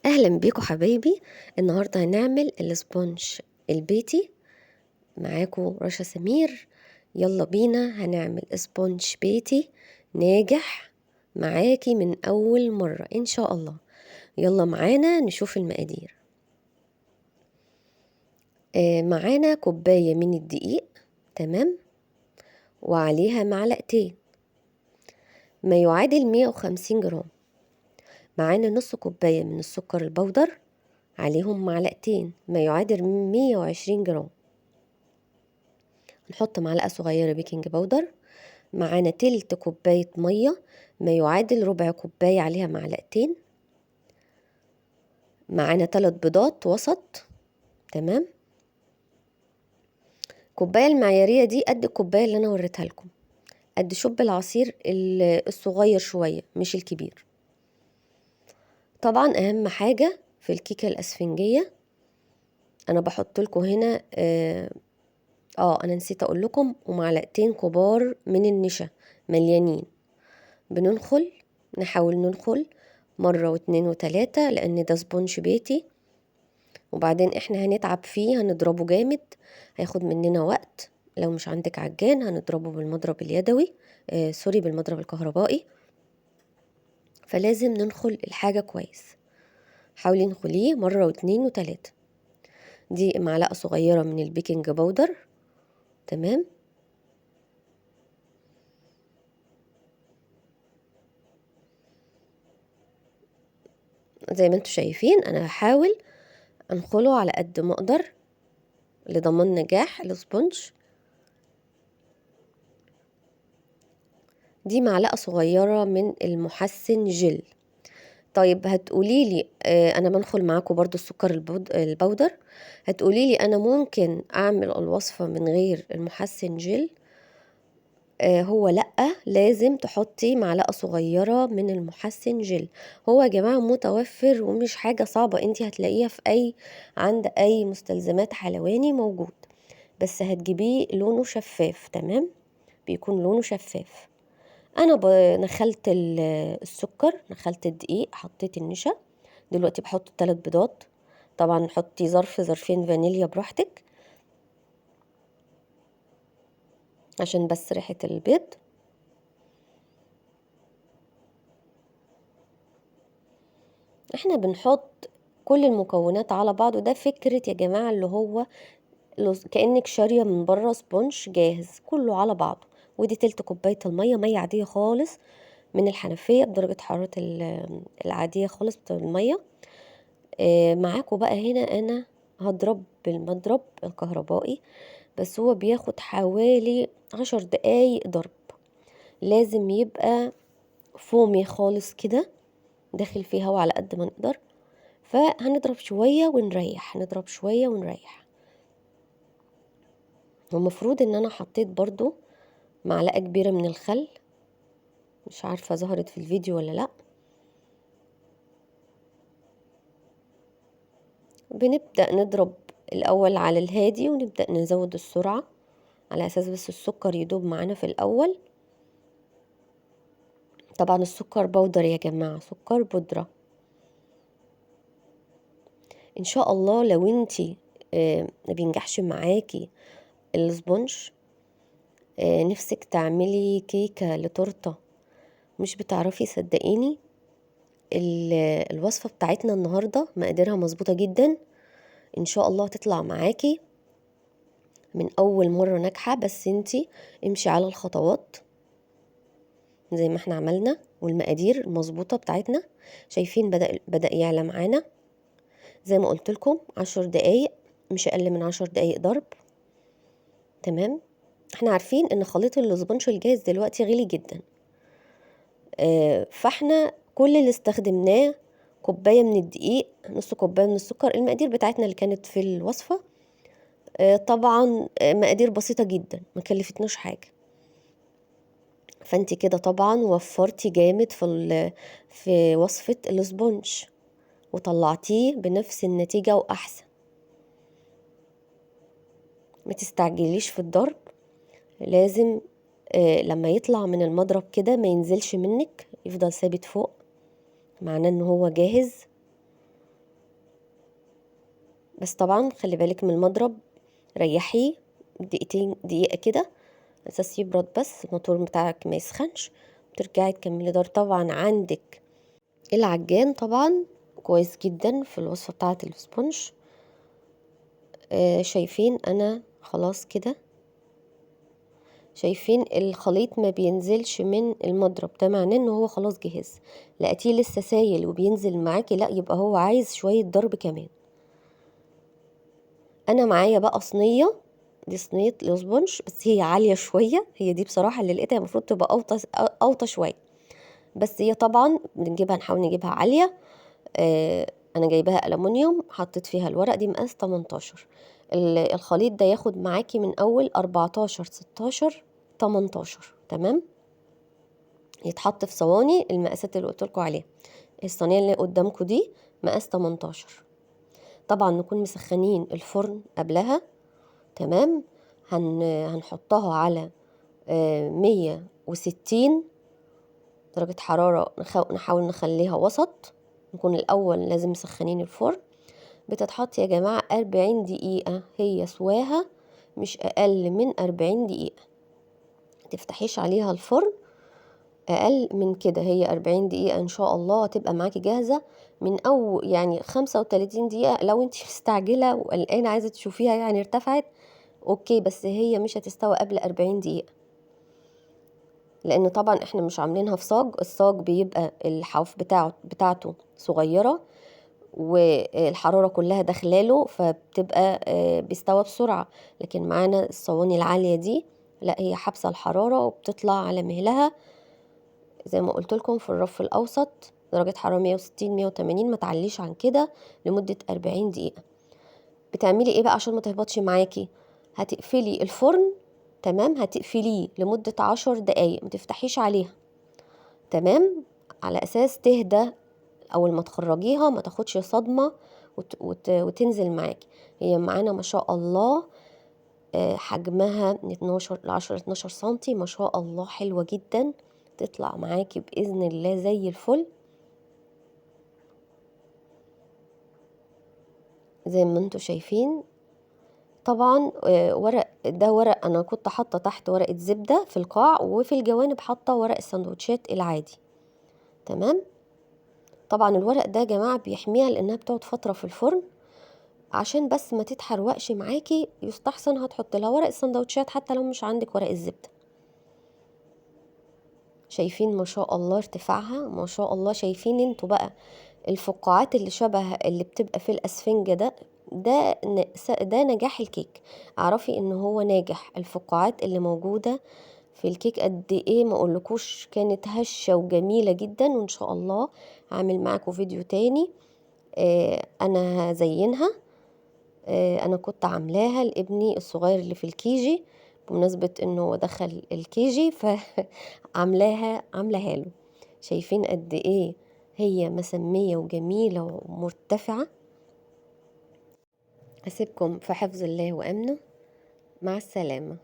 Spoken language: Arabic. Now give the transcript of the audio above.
اهلا بيكم حبايبي. النهارده هنعمل الاسبونج البيتي. معاكم رشا سمير. يلا بينا هنعمل اسبونج بيتي ناجح معاكي من اول مرة ان شاء الله. يلا معانا نشوف المقادير. معانا كوباية من الدقيق، تمام، وعليها معلقتين ما يعادل 150 جرام. معانا نص كوباية من السكر البودر، عليهم معلقتين ما يعادل 120 جرام. نحط معلقة صغيرة بيكنج باودر. معانا تلت كوباية مية ما يعادل ربع كوباية، عليها معلقتين. معانا 3 بيضات وسط، تمام. الكوباية المعيارية دي قد الكوباية اللي انا وريتها لكم، قد شوب العصير الصغير شوية مش الكبير. طبعا اهم حاجة في الكيكة الاسفنجية انا بحط لكم هنا انا نسيت اقول لكم، ومعلقتين كبار من النشا مليانين. بننخل، نحاول ننخل مرة واتنين وتلاتة لان ده سبونج بيتي، وبعدين احنا هنتعب فيه، هنضربه جامد، هياخد مننا وقت. لو مش عندك عجان هنضربه بالمضرب اليدوي، سوري، بالمضرب الكهربائي. فلازم ننخل الحاجة كويس. حاولي نخليه مرة واتنين وتلاتة. دي معلقة صغيرة من البيكنج باودر، تمام. زي ما انتوا شايفين انا هحاول انخله على قد ما اقدر لضمان نجاح الاسبونج. دي معلقة صغيرة من المحسن جل. طيب هتقوليلي انا بنخل معاكم برضو السكر البودر. هتقوليلي انا ممكن اعمل الوصفة من غير المحسن جل؟ هو لأ، لازم تحطي معلقة صغيرة من المحسن جل. هو يا جماعة متوفر ومش حاجة صعبة، انتي هتلاقيها في عند اي مستلزمات حلواني موجود، بس هتجيبيه لونه شفاف، تمام، بيكون لونه شفاف. انا نخلت السكر، نخلت الدقيق، حطيت النشا. دلوقتي بحط 3 بيضات. طبعا حطي ظرفين فانيليا براحتك عشان بس ريحة البيض. احنا بنحط كل المكونات على بعض، وده فكرة يا جماعة اللي هو كأنك شارية من بره سبونج جاهز كله على بعضه. ودي تلت كوباية المية، مية عادية خالص من الحنفية بدرجة حرارة العادية خالص بتاع المية. معاكم بقى هنا انا هضرب بالمضرب الكهربائي، بس هو بياخد حوالي 10 دقايق ضرب. لازم يبقى فومي خالص كده، داخل فيه هوا على قد ما نقدر. فهنضرب شوية ونريح، نضرب شوية ونريح. والمفروض ان انا حطيت برضو معلقة كبيرة من الخل، مش عارفة ظهرت في الفيديو ولا لا. بنبدأ نضرب الأول على الهادي، ونبدأ نزود السرعة على أساس بس السكر يدوب معانا في الأول. طبعا السكر بودر يا جماعة، سكر بودرة. إن شاء الله لو انتي ما بينجحش معاكي السبونج، نفسك تعملي كيكة لتورتة مش بتعرفي، صدقيني الوصفة بتاعتنا النهاردة مقاديرها مظبوطة جدا. ان شاء الله تطلع معاكي من اول مرة ناجحة. بس انتي امشي على الخطوات زي ما احنا عملنا، والمقادير المظبوطة بتاعتنا. شايفين بدأ يعلى معانا. زي ما قلت لكم 10 دقايق، مش اقل من 10 دقايق ضرب، تمام. احنا عارفين ان خليط الاسبونج الجاهز دلوقتي غالي جدا، فاحنا كل اللي استخدمناه كوباية من الدقيق، نص كوباية من السكر. المقادير بتاعتنا اللي كانت في الوصفة طبعا مقادير بسيطة جدا، ما كلفتناش حاجة. فانت كده طبعا وفرتي جامد في وصفة الاسبونج، وطلعتيه بنفس النتيجة واحسن. ما تستعجليش في الضرب، لازم لما يطلع من المضرب كده ما ينزلش منك، يفضل ثابت فوق، معناه ان هو جاهز. بس طبعا خلي بالك من المضرب، ريحيه دقيقة كده على اساس يبرد، بس الموتور بتاعك ما يسخنش. ترجعي تكملي دار. طبعا عندك العجان طبعا كويس جدا في الوصفة بتاعة السبونج. شايفين انا خلاص كده، شايفين الخليط ما بينزلش من المضرب، ده معناه ان هو خلاص جهز. لقيتيه لسه سايل وبينزل معاكي، لا يبقى هو عايز شوية ضرب كمان. انا معايا بقى صينية، دي صينية الاسبونج بس هي عالية شوية، هي دي بصراحة اللي لقيتها المفروض تبقى اوطى شوية، بس هي طبعا بنجيبها، نحاول نجيبها عالية. انا جايباها ألمونيوم، حطيت فيها الورق، دي مقاس 18. الخليط ده ياخد معاكي من اول 14 16 18. تمام. يتحط في صواني المقاسات اللي قلت لكم عليها. الصينيه اللي قدامكم دي مقاس 18. طبعا نكون مسخنين الفرن قبلها. تمام. هنحطها على 160 درجة حرارة، نحاول نخليها وسط. نكون الأول لازم مسخنين الفرن. بتتحط يا جماعة 40 دقيقة، هي سواها مش أقل من 40 دقيقة. متفتحيش عليها الفرن أقل من كده، هي 40 دقيقة إن شاء الله هتبقى معاكي جاهزة. من أول يعني 35 دقيقة لو انت مستعجلة وقلقانة عايزة تشوفيها يعني ارتفعت، أوكي، بس هي مش هتستوى قبل 40 دقيقة. لأن طبعا احنا مش عاملينها في صاج، الصاج بيبقى الحواف بتاعته صغيرة والحرارة كلها داخلاله، فبتبقى بيستوى بسرعة. لكن معانا الصواني العالية دي لا، هي حابسة الحرارة وبتطلع على مهلها زي ما قلت لكم في الرف الأوسط، درجة حرارة 160 180، ما تعليش عن كده لمدة 40 دقيقة. بتعملي ايه بقى عشان ما تهبطش معاكي؟ هتقفلي الفرن. تمام. هتقفليه لمدة 10 دقايق، ما تفتحيش عليها. تمام. على أساس تهدى، أول ما تخرجيها ما تاخدش صدمة وتنزل معاكي. هي معانا ما شاء الله حجمها من 12 ل 10 12 سنتي، ما شاء الله حلوة جدا. تطلع معاكي بإذن الله زي الفل زي ما انتوا شايفين. طبعا ورق ده، ورق انا كنت حاطه تحت ورقه زبده في القاع، وفي الجوانب حاطه ورق السندوتشات العادي. تمام. طبعا الورق ده يا جماعه بيحميها لانها بتقعد فتره في الفرن، عشان بس ما تتحرقش معاكي يستحسن هتحط لها ورق السندوتشات حتى لو مش عندك ورق الزبده. شايفين ما شاء الله ارتفاعها، ما شاء الله. شايفين انتوا بقى الفقاعات اللي شبه اللي بتبقى في الاسفنجة ده نجاح الكيك. اعرفي ان هو ناجح. الفقاعات اللي موجودة في الكيك قد ايه ما اقولكوش، كانت هشة وجميلة جدا. وان شاء الله هعمل معاكم فيديو تاني انا هزينها. انا كنت عاملاها لابني الصغير اللي في الكيجي، بمناسبة انه دخل الكيجي عاملاها له. شايفين قد ايه هي مسمية وجميلة ومرتفعة. أسيبكم في حفظ الله وأمنه. مع السلامة.